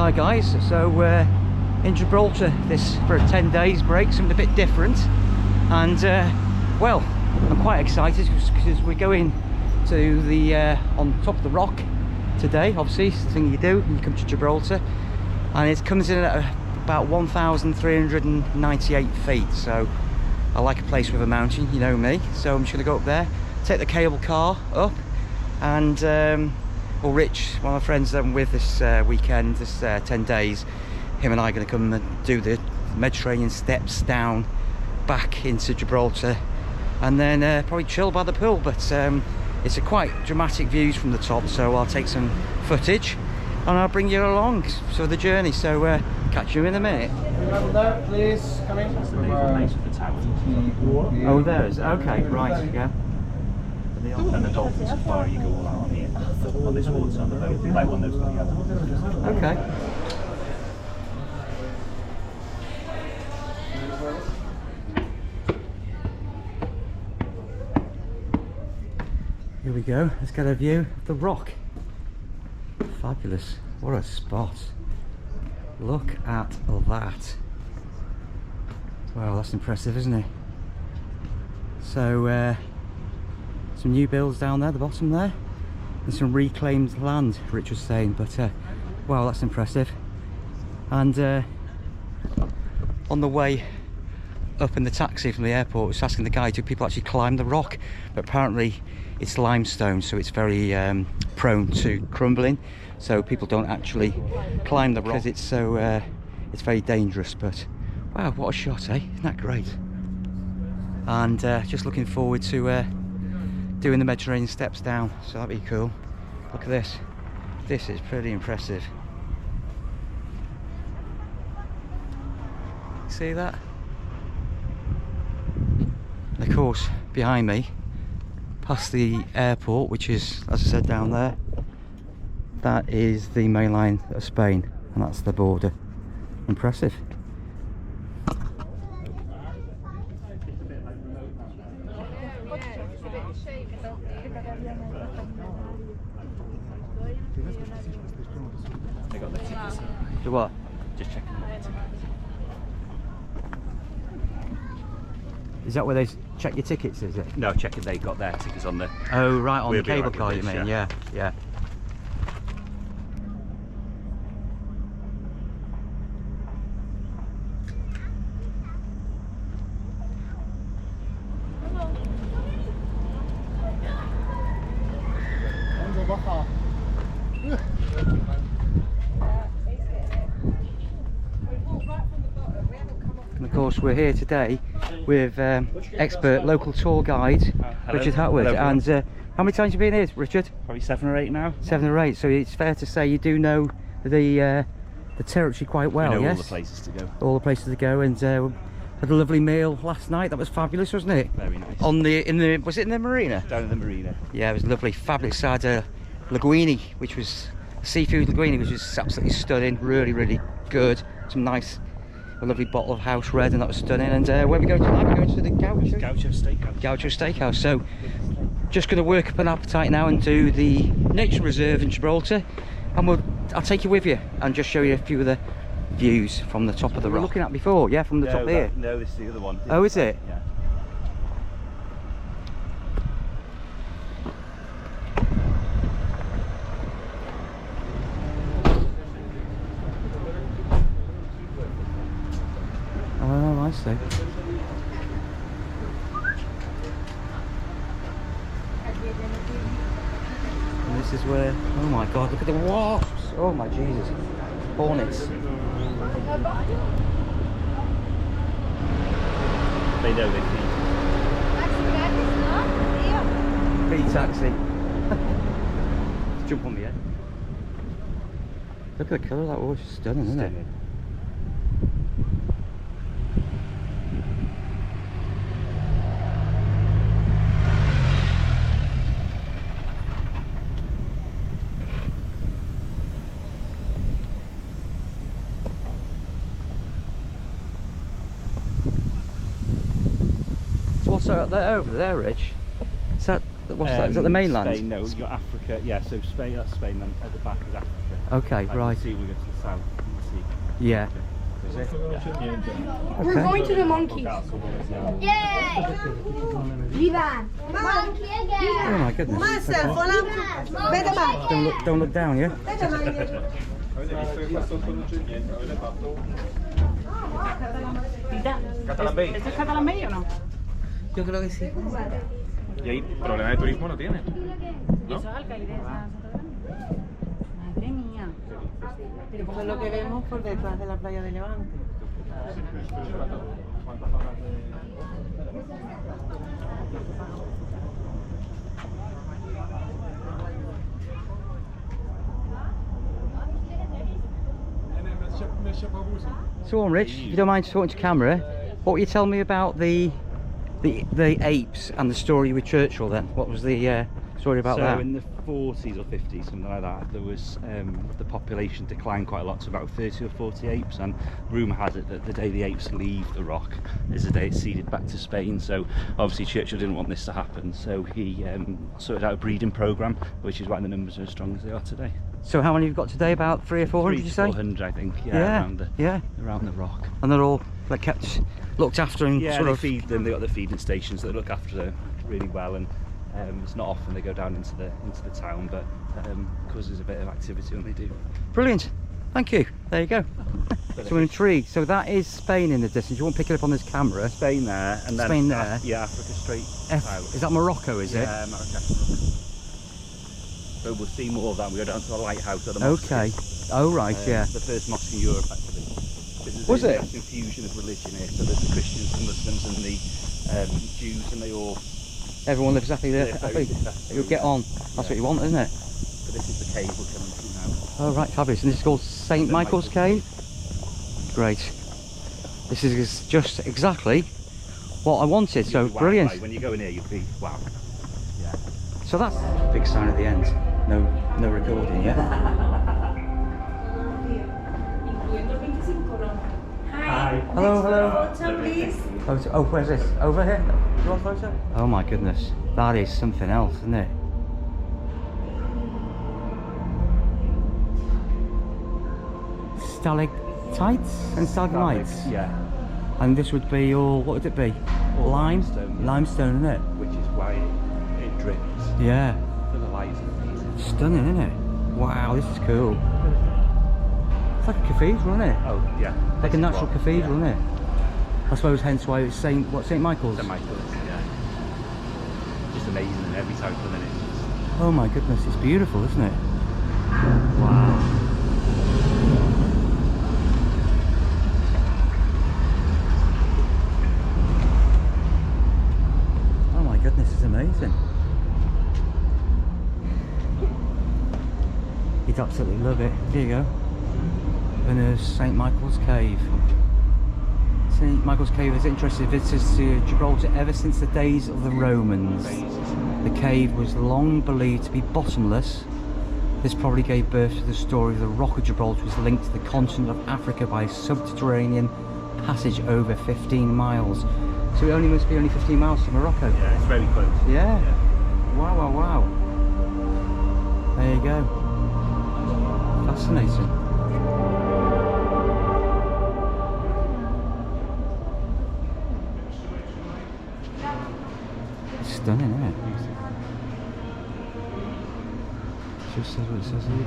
Hi guys, so we're in Gibraltar this for a 10 days break, something a bit different, and well, I'm quite excited because we're going to the on top of the rock today. Obviously it's the thing you do when you come to Gibraltar, and it comes in at about 1,398 feet, so I like a place with a mountain, you know me. So I'm just going to go up there, take the cable car up, and well, Rich, one of my friends that I'm with this weekend, this 10 days, him and I are going to come and do the Mediterranean steps down back into Gibraltar, and then probably chill by the pool. But it's a quite dramatic views from the top, so I'll take some footage and I'll bring you along for the journey. So catch you in a minute. There, please come in. Oh, there is. Okay, right, yeah. And the dolphin safari, you go all out on here on this water on the boat, like one of those on the other. Okay. Here we go. Let's get a view of the rock. Fabulous. What a spot. Look at that. Wow, that's impressive, isn't it? So some new builds down there at the bottom there, and some reclaimed land, Rich was saying, but wow, that's impressive. And on the way up in the taxi from the airport, I was asking the guy, do people actually climb the rock? But apparently it's limestone, so it's very prone to crumbling, so people don't actually climb the rock because it's so it's very dangerous. But wow, what a shot, eh? Isn't that great? And just looking forward to doing the Mediterranean steps down, so that'd be cool. Look at this. This is pretty impressive. See that? And of course, behind me, past the airport, which is, as I said, down there, that is the main line of Spain, and that's the border. Impressive. They got their tickets. Do what? Just checking their tickets. Is that where they check your tickets, is it? No, checking they got their tickets on the. Oh, right, on We'll the be cable right car, with you this, mean? Yeah, yeah. And of course, we're here today with expert local tour guide Hello. Richard Hatwood. Hello, And how many times have you been here, Richard? Probably 7 or 8 now. 7 or 8. So it's fair to say you do know the territory quite well. We know yes, all the places to go. all the places to go. And had a lovely meal last night. That was fabulous, wasn't it? Very nice. On was it in the marina? Down in the marina. Yeah, it was lovely, fabulous. I had a linguine, which was a seafood linguine, which was absolutely stunning, really, really good. Some nice, a lovely bottle of house red, and that was stunning. And where are we going tonight? We're going to the Gaucho Steakhouse. Gaucho Steakhouse. So, just going to work up an appetite now and do the nature reserve in Gibraltar, and I'll take you with you and just show you a few of the views from the top of the rock. We were looking at before, yeah, from the top here. No, this is the other one. Oh, is it? Yeah. Oh, I see. And this is where, oh my god, look at the wasps! Oh my Jesus. Hornets. They know they feed. Bee taxi. Jump on me, yeah? Look at the colour of that horse, it's stunning, isn't it? What's that there over there, Rich? Is that what's that? Is that the mainland? Spain, no, you've got Africa yeah, so Spain, that's Spain, then at the back is Africa. Okay, Like, right. See, we go to the south, you can see. Yeah. Is it? Yeah. We're going to the monkeys. Yay! Viva! Monkey Oh again! my goodness. Marcel, vede mai. Don't look down, yeah? Vede mai. ¿Eso es catalán medio o no? Yo creo que sí. Y ahí problema de turismo no tiene. ¿Y eso es alcaidesa? Madre mía. Pero porque es lo que vemos por detrás de la playa de Levante. So on, Rich, if you don't mind talking to camera, what were you telling me about the apes and the story with Churchill then? What was the story about that? So in the 40s or 50s, something like that, there was the population declined quite a lot to about 30 or 40 apes, and rumour has it that the day the apes leave the rock is the day it's ceded back to Spain. So obviously Churchill didn't want this to happen, so he sorted out a breeding programme, which is why the numbers are as strong as they are today. So how many have you got today? About 300 or 400, did you say? 400, I think, yeah, around the rock. And they're all like kept, looked after and Yeah, sort they of... feed them. They got the feeding stations that look after them really well, and it's not often they go down into the town, but causes a bit of activity when they do. Brilliant. Thank you. There you go. So we're intrigued. So that is Spain in the distance. You won't pick it up on this camera. Spain there, and then Spain there. Yeah, Africa straight out. Is that Morocco? Is it? Yeah, Marrakesh. So we'll see more of that. We go down to the lighthouse at the mosque. Okay. Oh right, yeah. The first mosque in Europe, actually. Was it? There's an infusion of religion here, so there's the Christians, the Muslims, and the Jews, and they all. Everyone lives exactly there. Yeah, I very think successful, you'll get on. That's what you want, isn't it? So this is the cave we're coming to now. Oh right, fabulous. And this is called St. Michael's Cave. Great. This is just exactly what I wanted. So You'll be wowed brilliant. by- When you go in here, you'll be wow. Yeah. So that's a big sign at the end. No recording yet. Hi. Hello, hello. Photo, please. Photo. Oh, where's this? Over here? You want a photo? Oh my goodness. That is something else, isn't it? Stalactites and stalagmites. Yeah. And this would be all, what would it be? All Lime? limestone. Limestone, isn't it? Which is why it drips. Yeah. For the light is amazing. Stunning, isn't it? Wow, this is cool. It's like a cathedral, isn't it? Oh yeah. Like a This is natural what- cathedral, yeah. isn't it? I suppose hence why it's St. Michael's? St. Michael's, yeah. Just amazing, and every time for the minute. Oh my goodness, it's beautiful, isn't it? Wow. Oh my goodness, it's amazing. You'd absolutely love it. Here you go. And there's St. Michael's Cave. St. Michael's Cave has interested visitors to Gibraltar ever since the days of the Romans. The cave was long believed to be bottomless. This probably gave birth to the story of the Rock of Gibraltar was linked to the continent of Africa by a subterranean passage over 15 miles. So it must be only 15 miles to Morocco. Yeah, it's very close. Yeah. Wow, wow, wow. There you go. Fascinating. It's stunning, isn't it? Just says what it says here.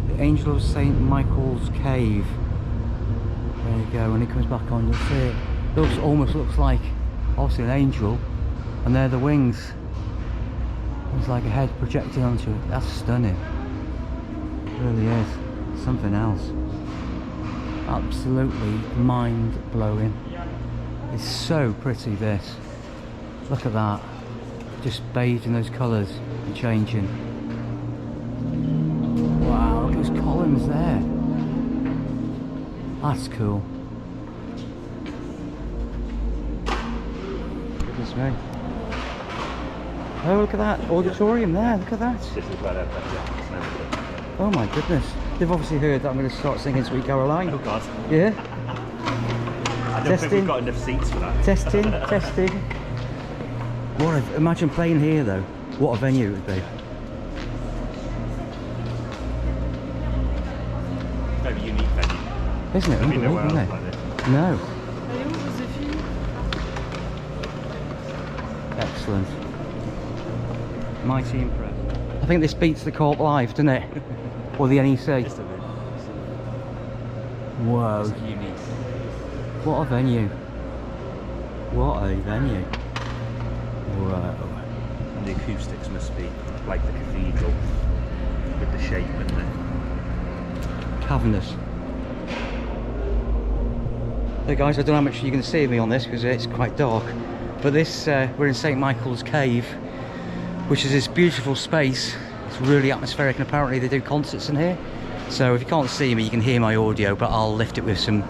The Angel of St. Michael's Cave. There you go, when it comes back on you'll see it. Almost looks like obviously an angel, and they're the wings. There's like a head projecting onto it. That's stunning. It really is. Something else. Absolutely mind blowing. It's so pretty, this. Look at that. Just bathed in those colours and changing. Wow, look at those columns there. That's cool. Goodness me. Oh, look at that auditorium there. Look at that. This is where they're Oh my goodness. They've obviously heard that I'm going to start singing Sweet Caroline. Oh God. Yeah? I don't think we've got enough seats for that. Testing, testing. Imagine playing here though. What a venue it would be. Very unique venue. Isn't it? There'll be nowhere Isn't else it? like this. No. Allez où, Joséphine? Excellent. Mighty impressed. I think this beats the Corp Live, doesn't it? Or the NEC. Just a bit. Whoa. It's unique. What a venue. What a venue. Whoa. And the acoustics must be like the cathedral with the shape and the... Cavernous. Hey guys, I don't know how much you can see of me on this because it's quite dark. But this, we're in St Michael's Cave, which is this beautiful space. It's really atmospheric, and apparently they do concerts in here. So if you can't see me, you can hear my audio, but I'll lift it with some...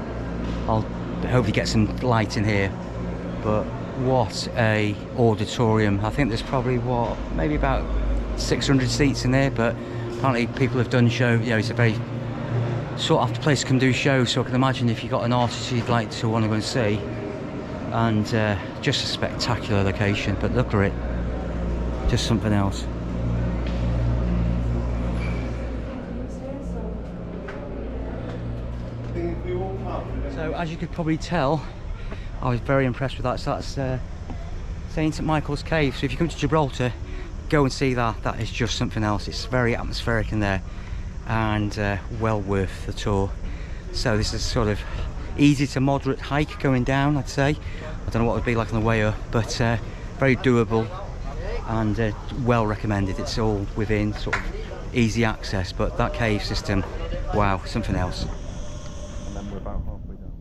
I'll hopefully get some light in here. But what a auditorium. I think there's probably, what, maybe about 600 seats in there, but apparently people have done show, you know, it's a very sought after place to come do shows, so I can imagine if you've got an artist you'd like to want to go and see. And just a spectacular location, but look at it, just something else. So as you could probably tell, I was very impressed with that. So that's St Michael's Cave. So if you come to Gibraltar, go and see that. That is just something else. It's very atmospheric in there, and well worth the tour. So this is sort of easy to moderate hike going down, I'd say. I don't know what it would be like on the way up, but very doable and well recommended. It's all within sort of easy access, but that cave system, wow, something else. And then we're about halfway down.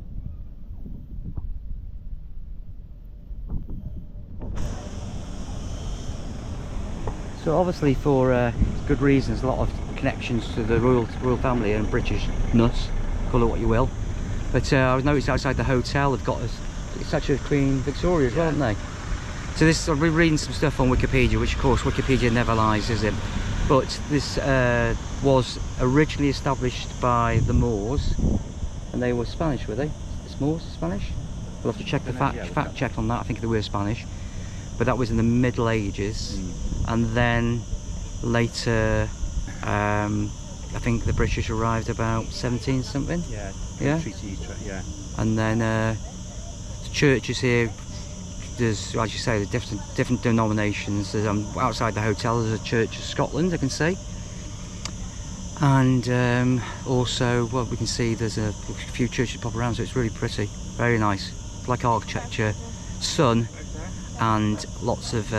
So obviously for good reasons, a lot of connections to the royal family and British nuts, call it what you will. But I noticed outside the hotel they've got a statue of Queen Victoria as well, haven't they? So this, I've been reading some stuff on Wikipedia, which of course Wikipedia never lies, is it? But this was originally established by the Moors, and they were Spanish, were they? The Moors Spanish? We'll have to check the fact check on that. I think they were Spanish, but that was in the Middle Ages, and then later, I think the British arrived about 17 something. Yeah. Yeah. Yeah. And then the churches here. There's, as you say, there's different denominations. There's, outside the hotel there's a Church of Scotland, I can see, and also, well, we can see there's a few churches pop around, so it's really pretty, very nice, like architecture, sun, and lots of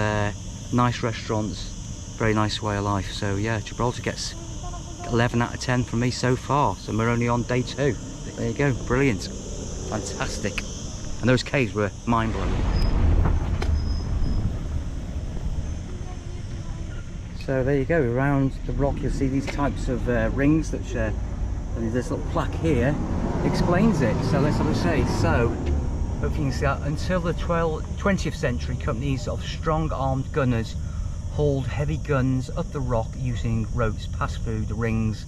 nice restaurants, very nice way of life. So yeah, Gibraltar gets 11 out of 10 from me so far, so we're only on day 2. There you go, brilliant, fantastic, and those caves were mind-blowing. So there you go, around the rock you'll see these types of rings that and this little plaque here explains it. So let's have a say. So hopefully you can see that until the 20th century, companies of strong armed gunners hauled heavy guns up the rock using ropes passed through the rings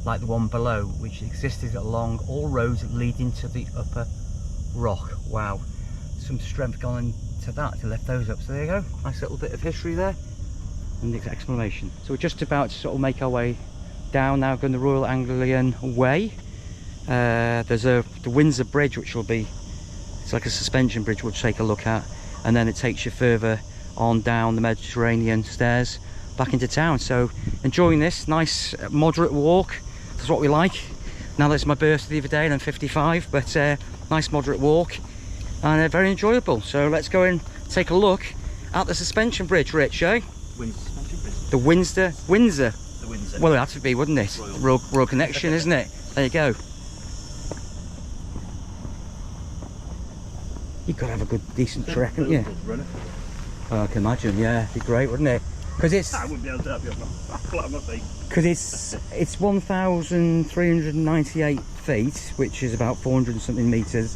like the one below, which existed along all roads leading to the upper rock. Wow, some strength gone into that to lift those up. So there you go, nice little bit of history there and the explanation. So we're just about to sort of make our way down now, going the Royal Anglian Way. There's the Windsor Bridge, which will be, it's like a suspension bridge we'll take a look at, and then it takes you further on down the Mediterranean stairs back into town. So enjoying this nice moderate walk, that's what we like. Now that's my birthday the other day and I'm 55, but nice moderate walk and very enjoyable. So let's go and take a look at the suspension bridge, Rich, eh? The Windsor. The Windsor. Well, it had to be, wouldn't it? Royal connection, isn't it? There you go. You've got to have a good, decent trek, haven't you? Oh, I can imagine, yeah, it'd be great, wouldn't it? Because it's... I wouldn't be able to help you flat on my feet. Because it's 1,398 feet, which is about 400 and something metres.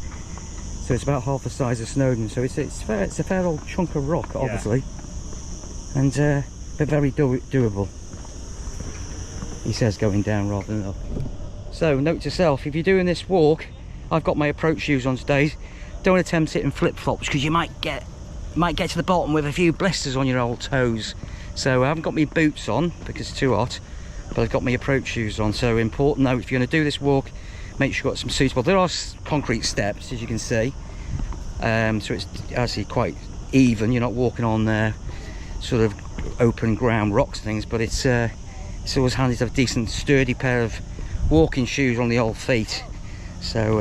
So it's about half the size of Snowdon. So it's a fair old chunk of rock, obviously. Yeah. And but very doable. He says going down rather than up. So note to self, if you're doing this walk, I've got my approach shoes on today. Don't attempt it in flip-flops because you might get to the bottom with a few blisters on your old toes. So I haven't got my boots on because it's too hot, but I've got my approach shoes on. So important note, if you're going to do this walk, make sure you've got some suitable. There are concrete steps, as you can see, so it's actually quite even. You're not walking on sort of open ground rocks and things, but it's always handy to have a decent sturdy pair of walking shoes on the old feet. So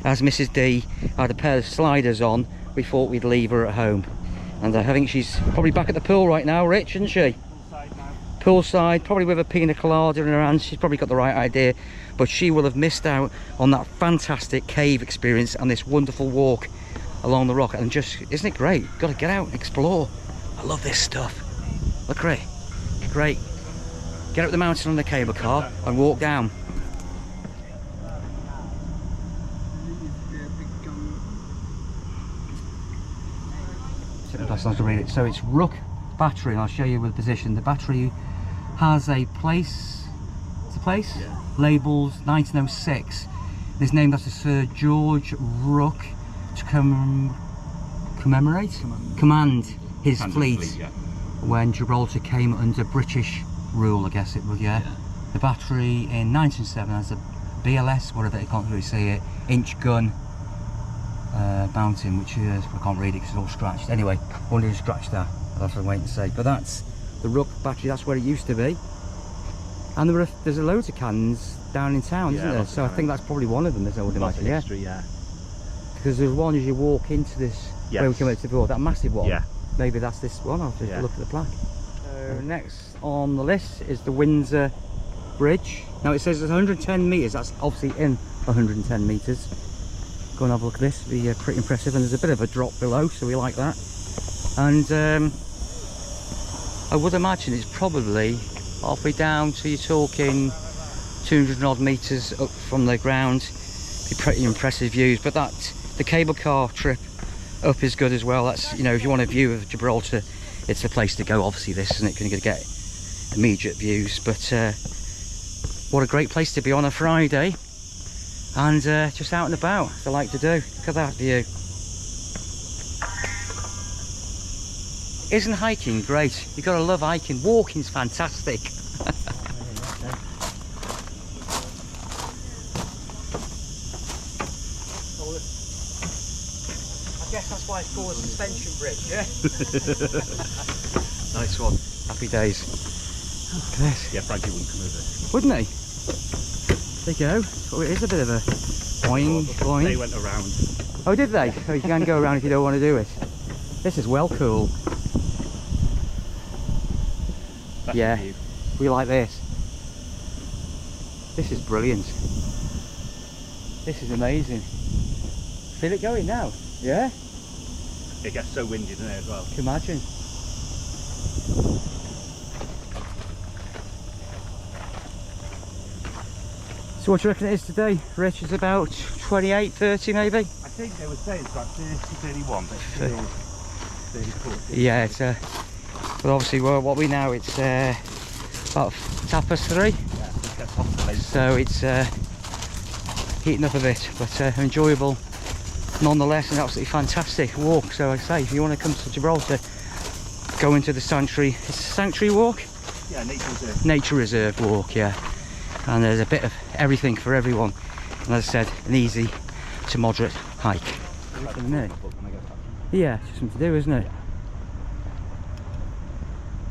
as Mrs D had a pair of sliders on, we thought we'd leave her at home, and I think she's probably back at the pool right now, Rich, isn't she? Poolside, probably with a pina colada in her hand. She's probably got the right idea, but she will have missed out on that fantastic cave experience and this wonderful walk along the rock. And just, isn't it great? Got to get out and explore. I love this stuff. Look at it, great. Get up the mountain on the cable car and walk down. To read it. So it's Rook battery, and I'll show you with position. The battery has a place, yeah, labelled 1906. It's named after Sir George Rook to command his fleet, yeah, when Gibraltar came under British rule, I guess it was, yeah. The battery in 1907 has a BLS, whatever, you can't really see it, inch gun mounting, which is, I can't read it because it's all scratched. Anyway, I wanted to scratch that, I'll have to wait and see. But that's the Rook battery, that's where it used to be. And there's a loads of cannons down in town, isn't there? So I think that's probably one of them, I would imagine. Yeah. Because there's one as you walk into this, yes, where we came out before, that massive one. Yeah. Maybe that's this one, I'll just look at the plaque. So next on the list is the Windsor Bridge. Now it says it's 110 metres, that's obviously in 110 metres. Go and have a look at this, it'll be pretty impressive, and there's a bit of a drop below, so we like that. And I would imagine it's probably halfway down, so you're talking 200 and odd metres up from the ground. Be pretty impressive views, but the cable car trip up is good as well. That's, you know, if you want a view of Gibraltar, it's the place to go. Obviously this isn't it going to get immediate views, but what a great place to be on a Friday and just out and about, as I like to do. Look at that view. Isn't hiking great? You've got to love hiking. Walking's fantastic. I guess that's why it's called a suspension bridge, yeah? Nice one. Happy days. Look at this. Yeah, Frankie wouldn't come over. Wouldn't he? There you go. Oh, it is a bit of a boing, boing. They went around. Oh, did they? So you can go around if you don't want to do it. This is well cool. That's yeah, we like this. This is brilliant. This is amazing. Feel it going now? Yeah? It gets so windy in there as well. Can you imagine? So what do you reckon it is today, Rich? It's about 28, 30 maybe? I think they would say it's about 30, 31, but it's still 34. Yeah, it's but obviously what we know, it's about 3:30. Yeah, it gets hot late. So it's heating up a bit, but enjoyable nonetheless, and absolutely fantastic walk. So I say, if you want to come to Gibraltar, go into the sanctuary. It's a sanctuary walk? Yeah, nature reserve. Nature reserve walk, yeah. And there's a bit of everything for everyone. And as I said, an easy to moderate hike. Yeah, it's just something to do, isn't it?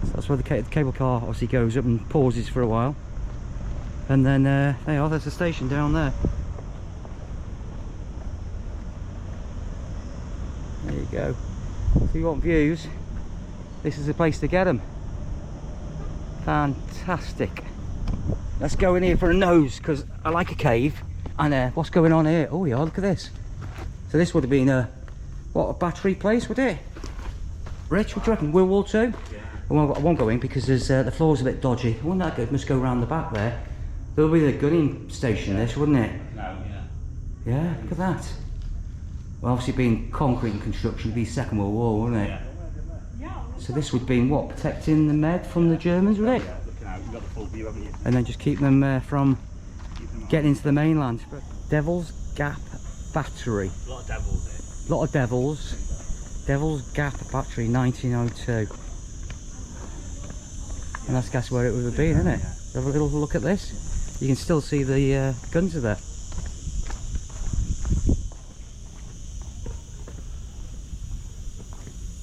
So that's where the cable car obviously goes up and pauses for a while. And then there's the station down there. There you go. So if you want views, this is the place to get them. Fantastic. Let's go in here for a nose, because I like a cave. And what's going on here? Oh yeah, look at this. So this would have been a battery place, would it? Rich, what do you reckon? World War II? Yeah. I won't go in because there's the floor's a bit dodgy. Wouldn't that good? Must go around the back there. There'll be the gunning station, this, wouldn't it? No, yeah. Yeah, look at that. Well, obviously being concrete and construction, it'd be Second World War, wouldn't it? Yeah. So this would be what? Protecting the Med from the Germans, would it? Yeah, looking out. You've got the full view, haven't you? and then just keep them from getting into the mainland. Devil's Gap Battery. A lot of devils here. Lot of devils. Devil's Gap Battery, 1902. And that's guess where it would have been, isn't it? Have a little look at this. You can still see the guns are there.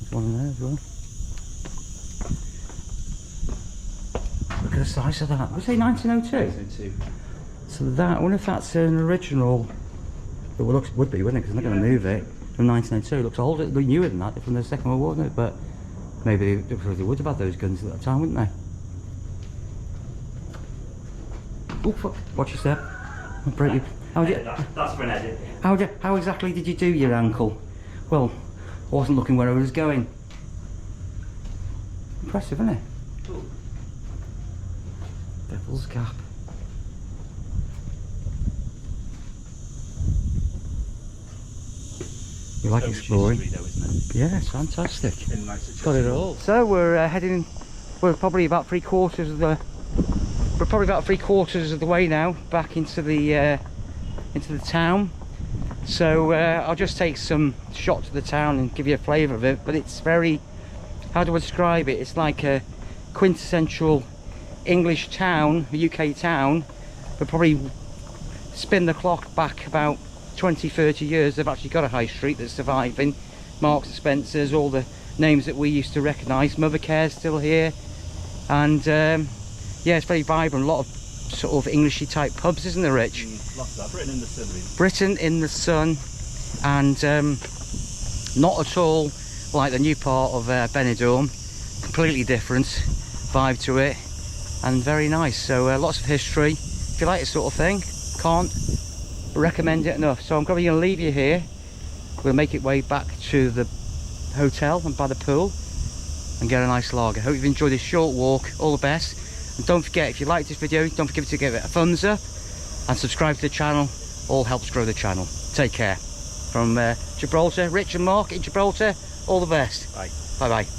There's one in there as well. Look at the size of that. Was it 1902? 1902. So that, I wonder if that's an original. It would be, wouldn't it? Because they're not going to move it. From 1902, it looks older, it looked newer than that, from the Second World War, wouldn't it? But maybe they would have had those guns at that time, wouldn't they? Oh fuck! Watch your step. I'll break you. That's for an edit. How exactly did you do your ankle? Well, I wasn't looking where I was going. Impressive, isn't it? Cool. Devil's Gap. You like exploring? History though, isn't it? Yeah, it's fantastic. Been nice to Got it all. So we're heading. We're probably about three quarters of the way now back into the town. So I'll just take some shots of the town and give you a flavour of it. But it's very, how do I describe it? It's like a quintessential English town, a UK town, but probably spin the clock back about 20-30 years. They've actually got a high street that's surviving. Marks and Spencer's, all the names that we used to recognise. Mothercare's still here, and yeah, it's very vibrant. A lot of sort of Englishy type pubs, isn't there, Rich? Lots of that. Britain in the sun. Really. Britain in the sun, and not at all like the new part of Benidorm. Completely different vibe to it, and very nice. So lots of history. If you like this sort of thing, can't recommend it enough. So I'm probably going to leave you here. We'll make it way back to the hotel and by the pool and get a nice lager. Hope you've enjoyed this short walk. All the best, and don't forget, if you like this video, don't forget to give it a thumbs up and subscribe to the channel. All helps grow the channel. Take care. From Gibraltar, Rich and Mark in Gibraltar, all the best. Bye. Bye bye.